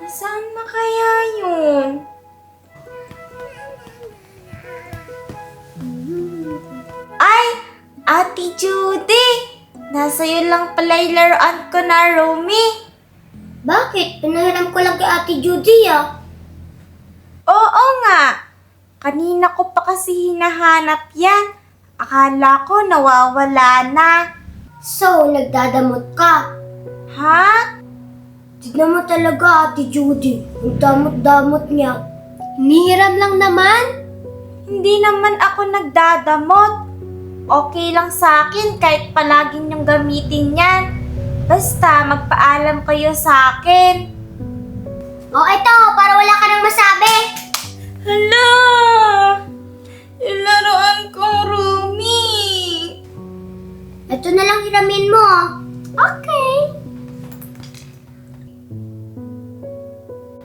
Saan na kaya yun? Ay! Ate Judy! Nasa'yo lang pala yung laruan ko na, Romy. Bakit? Pinahiram ko lang kay Ate Judy Oo nga. Kanina ko pa kasi hinahanap yan. Akala ko nawawala na. So, nagdadamot ka. Ha? Tignan mo talaga, Ate Judy. Ang damot-damot niya. Hinihiram lang naman. Hindi naman ako nagdadamot. Okay lang sa akin kahit palagi niyong gamitin yan. Basta magpaalam kayo sa akin. Ito, para wala ka nang masabi. Hala! Yung laruan kong Rumi! Ito na lang hiramin mo. Okay.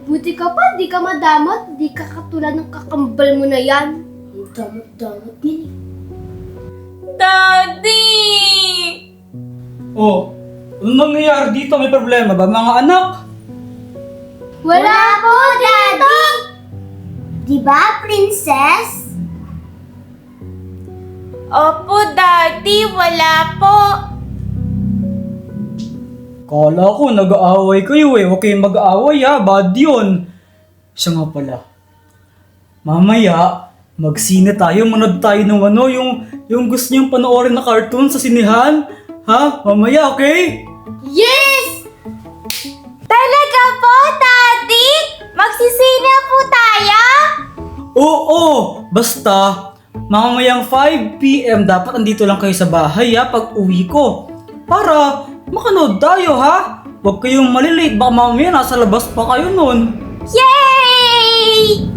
Buti ka pa, di ka madamot. Di ka katulad ng kakambal mo na yan. Ang damot-damot yan Daddy! Oh, anong nangyayari dito? May problema ba mga anak? Wala po, Daddy! Di ba, Princess? Opo, Daddy, wala po. Kala ko nag-aaway kayo eh. Huwag kayong mag-aaway ha. Bad yun. Siya nga pala. Mamaya, magsine tayo. Manood tayo ng yung gusto niyong panoorin na cartoon sa sinihan. Ha? Mamaya, okay? Yes! Talaga po, Daddy? Magsisina po tayo? Oo! Basta, mamayang 5 p.m. dapat andito lang kayo sa bahay ha. Pag uwi ko. Para makanood tayo ha. Huwag kayong malilate. Baka mamaya nasa labas pa kayo nun. Yay!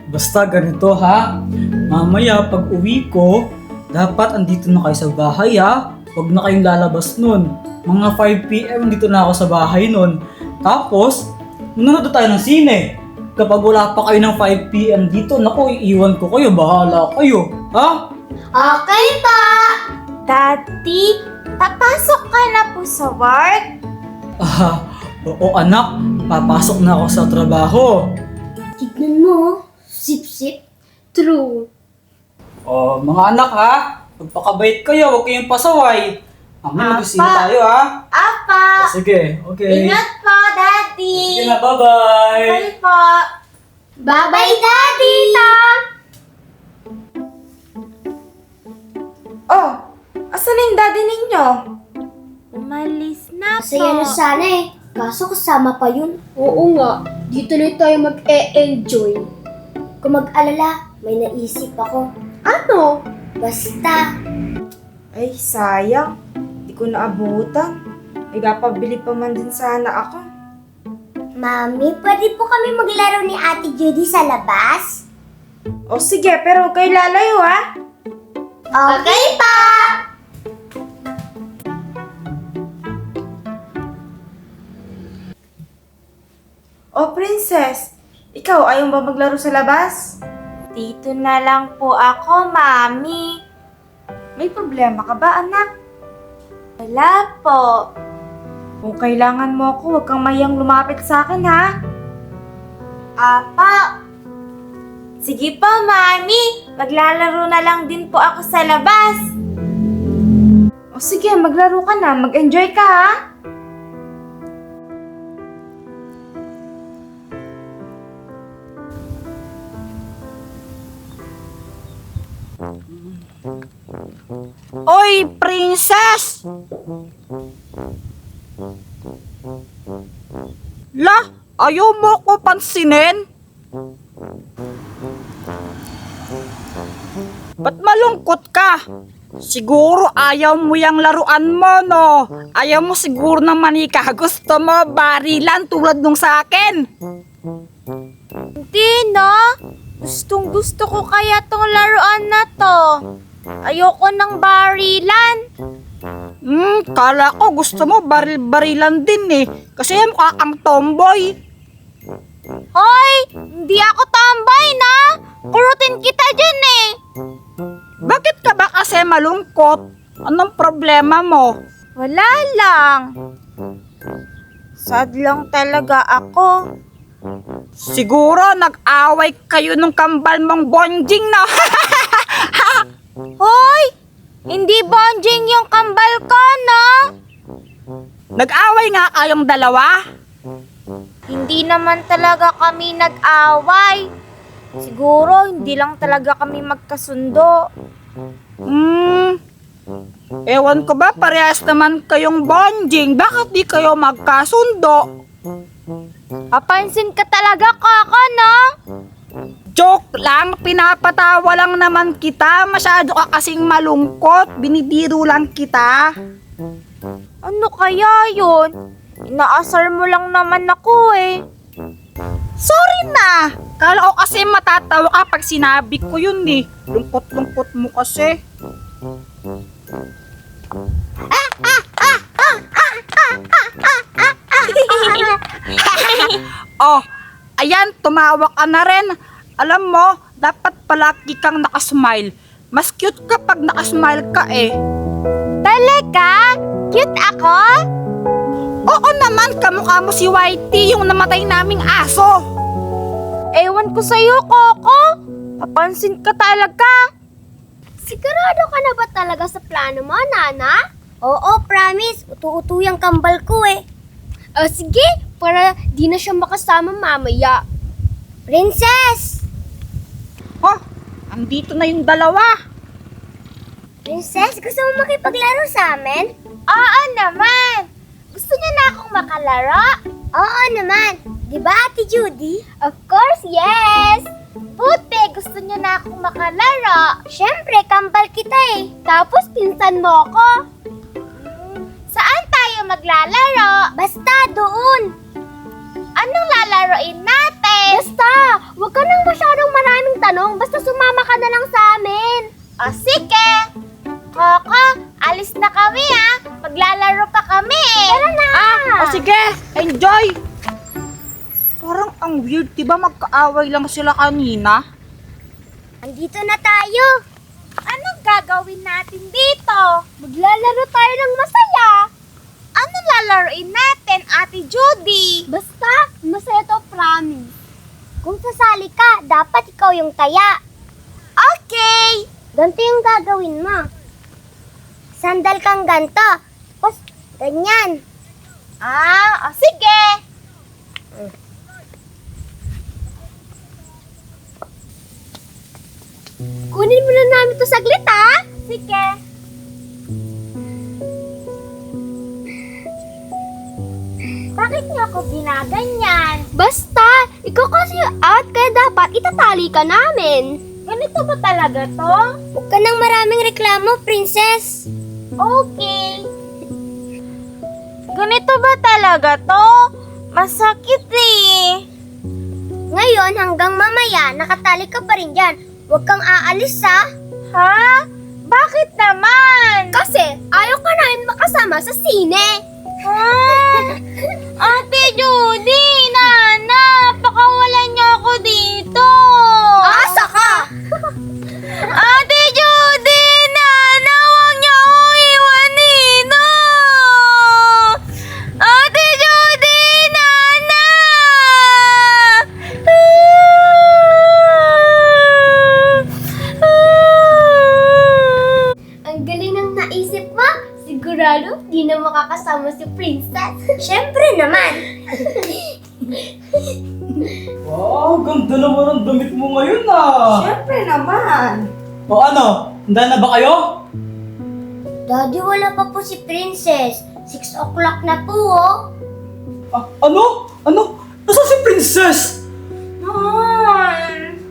Basta ganito ha. Mamaya pag uwi ko, dapat andito na kayo sa bahay ha. Huwag na kayong lalabas nun. Mga 5 p.m. dito na ako sa bahay nun. Tapos, manonood tayo ng sine. Kapag wala pa kayo ng 5 p.m. dito, naku, iiwan ko kayo. Bahala kayo. Ha? Okay pa! Daddy, papasok ka na po sa work? Oo anak. Papasok na ako sa trabaho. Tignan mo, sip-sip. True. Oh, mga anak ha. Magpakabait kayo. Huwag kayong pasaway. Mamaya mag-sine Apa. tayo ha. Apa! Sige, okay. Ingat po, Daddy! Sige na, bye-bye. Bye po! Bye-bye, Daddy! Oh, asan na yung daddy ninyo? Umalis na po. Masaya na sana Kaso kasama pa yun. Oo nga. Dito na tayo mag-e-enjoy. Kung mag-alala, may naisip ako. Ano? Basta. Ay, sayang. Hindi ko naabutan. May pabili pa man din sana ako. Mami, pwede po kami maglaro ni Ate Judy sa labas? O sige, pero huwag kayo lalayo ha. Okay pa! O Princess, ikaw ayaw ba maglaro sa labas? Dito na lang po ako, Mami. May problema ka ba, anak? Wala po. Kung kailangan mo ako, huwag kang mahiyang lumapit sa akin, ha? Apa. Sige po, Mami. Maglalaro na lang din po ako sa labas. O sige, maglaro ka na. Mag-enjoy ka, ha? Oy, princess! La, ayaw mo ko pansinin? Ba't malungkot ka? Siguro ayaw mo yung laruan mo, no? Ayaw mo siguro ng manika. Gusto mo barilan tulad nung sa akin? Hindi, no? Gustong gusto ko kaya tong laruan na to. Ayoko ng barilan. Kala ko gusto mo baril-barilan din eh. Kasi mukha kang tomboy. Hoy! Hindi ako tambay na! Kurutin kita dyan eh! Bakit ka ba kasi malungkot? Anong problema mo? Wala lang. Sad lang talaga ako. Siguro nag-away kayo nung kambal mong bonjing, no? Hoy! Hindi bonjing yung kambal ko, no? Nag-away nga kayong dalawa? Hindi naman talaga kami nag-away. Siguro hindi lang talaga kami magkasundo. Ewan ko ba, parehas naman kayong bonjing. Bakit di kayo magkasundo? Papansin ka talaga, Kaka, no? Joke lang, pinapatawa lang naman kita. Masyado ka kasing malungkot. Binibiro lang kita. Ano kaya yun? Inaasar mo lang naman ako eh. Sorry na. Kala ko kasi matatawa ka pag sinabi ko yun eh. Lungkot-lungkot mo kasi. Oh, ayan, tumawa ka na rin. Alam mo, dapat palagi kang nakasmile. Mas cute ka pag nakasmile ka eh. Talaga? Cute ako? Oo naman, kamukha mo si Whitey, yung namatay naming aso. Ewan ko sa'yo, Coco. Papansin ka talaga. Sigurado ka na ba talaga sa plano mo, Nana? Oo, promise. Utu-utu yung kambal ko eh. Sige, para di na siya makasama mamaya. Princess! Oh, andito na yung dalawa. Princess, gusto mo makipaglaro sa amin? Oo naman. Gusto niyo na akong makalaro? Oo naman. Di ba, Ate Judy? Of course, yes! Puti, gusto niyo na akong makalaro. Siyempre, kambal kita eh. Tapos, pinsan mo ko. Saan tayo maglalaro? Basta, doon. Anong lalaroin natin? Basta, huwag ka nang masyadong maraming tanong. Basta sumama ka na lang sa amin. O sige. Coco, alis na kami ah. Maglalaro pa kami. Tara na! O sige, enjoy. Parang ang weird, diba magkaaway lang sila kanina? Andito na tayo. Anong gagawin natin dito? Maglalaro tayo ng masaya. Anong lalaroin natin, Ate Judy? Basta, masaya to, promise. Kung sasali ka, dapat ikaw yung taya. Okay. Ganito yung gagawin mo. Sandal kang ganto. Tapos, ganyan. O sige. Kunin mo na namin to saglit, ha? Sige. Bakit niyo ako ginaganyan? Basta, ikaw kasi yung out, kaya dapat itatali ka namin. Ganito ba talaga to? Huwag ka nang maraming reklamo, princess. Okay. Ganito ba talaga to? Masakit eh. Ngayon, hanggang mamaya, nakatali ka pa rin dyan. Huwag kang aalis, ha? Ha? Bakit naman? Kasi, ayaw ka namin makasama sa sine. Ate Judy, Nana, pakawalan niyo ako dito. Asa ka? Ate Judy, Nana, huwag niyo akong iwanin. Ate Judy, Nana! Ang galing ng naisip mo. Sigurado, di na makakasama si Princess. Siyempre naman. Wow, ganda naman ang damit mo ngayon ah. Siyempre naman. O ano, handa na ba kayo? Daddy, wala pa po si Princess. 6 o'clock na po, oh. Ano? Nasaan si Princess? Han,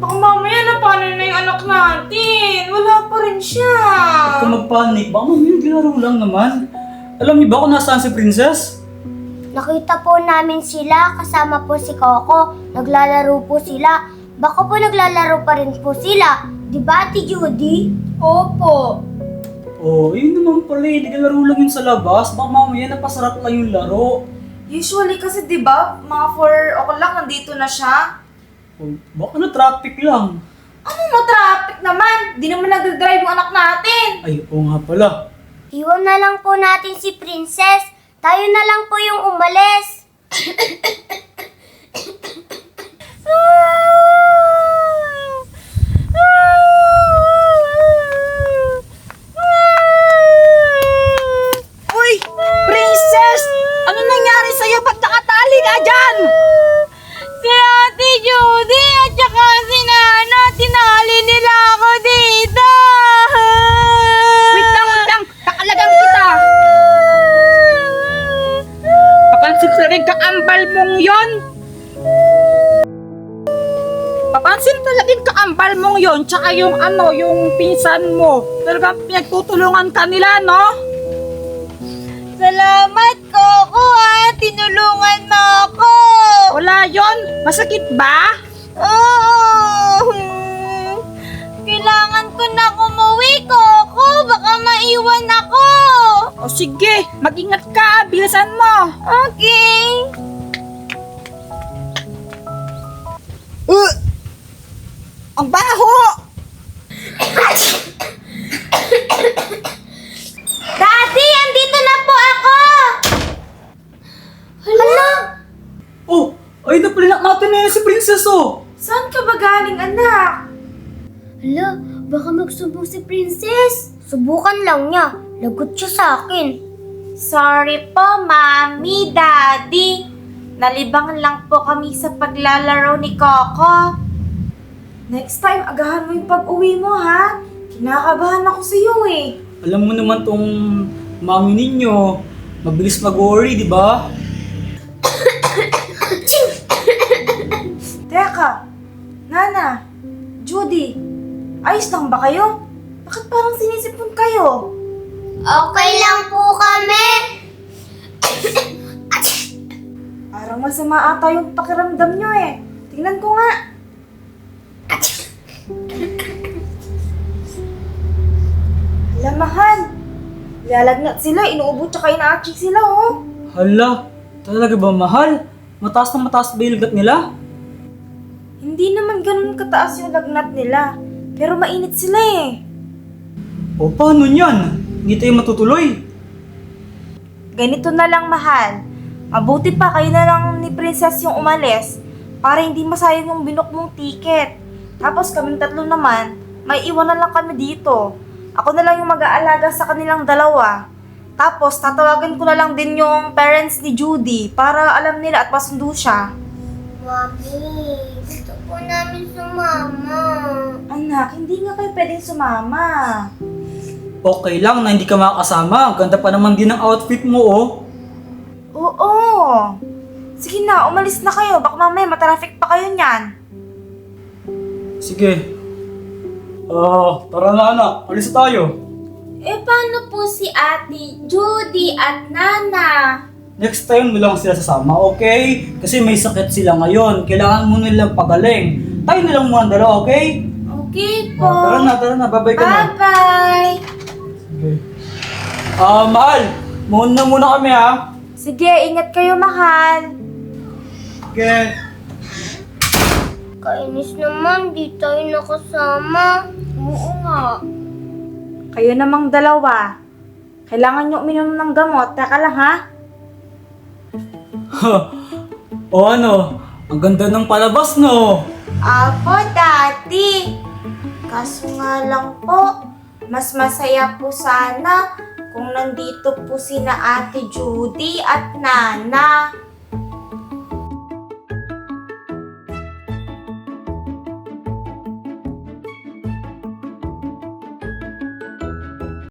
baka mamaya na paano na yung anak natin. Wala pa rin siya. Huwag ka magpanik, baka mamaya ginaro lang naman. Alam niyo ba kung nasaan si Princess? Nakita po namin sila, kasama po si Coco. Naglalaro po sila. Baka po naglalaro pa rin po sila. Di ba, Ate Judy? Opo. Oh, yun naman pala eh, naglalaro lang yun sa labas. Baka mamaya napasarap lang yung laro. Usually kasi 'di ba, mga 4 o'clock nandito na siya. Oh, baka na traffic lang. Ano mo traffic naman? Di naman nagdadrive yung anak natin. Ay, oo nga pala. Iwan na lang po natin si Princess. Tayo na lang po yung umalis. ka dyan! Si Ate Judy at saka si Nana, tinali nila ako dito. Wait lang. Kakalagang kita. Papansin talagang kaambal mong yon. Papansin talagang kaambal mong yon. Tsaka yung yung pinsan mo. Talagang pinagtutulungan ka nila, no? Salamat, Coco, ha. Tinulungan mo ako. Wala yon. Masakit ba? Oo. Kailangan ko na umuwi, Coco. Baka maiwan ako. O sige, mag-ingat ka. Bilisan mo. Okay. Ang baho! Daddy, andito na po ako. Hala. Oh, ay na pala natin na yan si Princess oh. Saan ka ba galing, anak? Hala, baka magsumbong si Princess. Subukan lang niya. Lagot siya sa akin. Sorry po, Mami, Daddy. Nalibangan lang po kami sa paglalaro ni Coco. Next time, agahan mo yung pag-uwi mo, ha? Kinakabahan ako sa iyo, eh. Alam mo naman tong mami ninyo, mabilis mag-worry, di ba? Teka, Nana, Judy, ayos lang ba kayo? Bakit parang sinisipon kayo? Okay lang po kami. Parang masama ata yung pakiramdam nyo, eh. Tingnan ko nga. Hala, mahal. Lalagnat sila, inuubo tsaka inaachik sila, oh. Hala, talaga ba mahal? Mataas na mataas ba yung lagnat nila? Hindi naman ganun kataas yung lagnat nila. Pero mainit sila, eh. O paano yan? Hindi tayo matutuloy. Ganito na lang, mahal. Mabuti pa kayo na lang ni Princess yung umalis para hindi masayang yung binok mong ticket. Tapos kaming tatlo naman, may iwan na lang kami dito. Ako na lang yung mag-aalaga sa kanilang dalawa. Tapos tatawagan ko na lang din yung parents ni Judy para alam nila at masundo siya. Mami, gusto po namin sumama. Anak, hindi nga kayo pwedeng sumama. Okay lang na hindi ka makakasama. Ganda pa naman din ang outfit mo oh. Oo. Sige na, umalis na kayo. Baka mamaya matraffic pa kayo niyan. Sige. Tara na anak, alis na tayo. Eh, paano po si Ate Judy at Nana? Next time mo lang sila sasama, okay? Kasi may sakit sila ngayon. Kailangan mo nilang pagaling. Tayo nilang muna dalawa, okay? Okay po. Tara na. Babay ka na. Bye-bye. Sige. Mahal. Muna kami ha. Sige, ingat kayo, mahal. Okay. Kainis naman, di tayo nakasama. Oo nga. Kayo namang dalawa. Kailangan nyo uminom ng gamot. Teka lang, ha? O ano? Ang ganda ng palabas, no? Apo, Daddy. Kaso nga lang po, mas masaya po sana kung nandito po sina Ate Judy at Nana.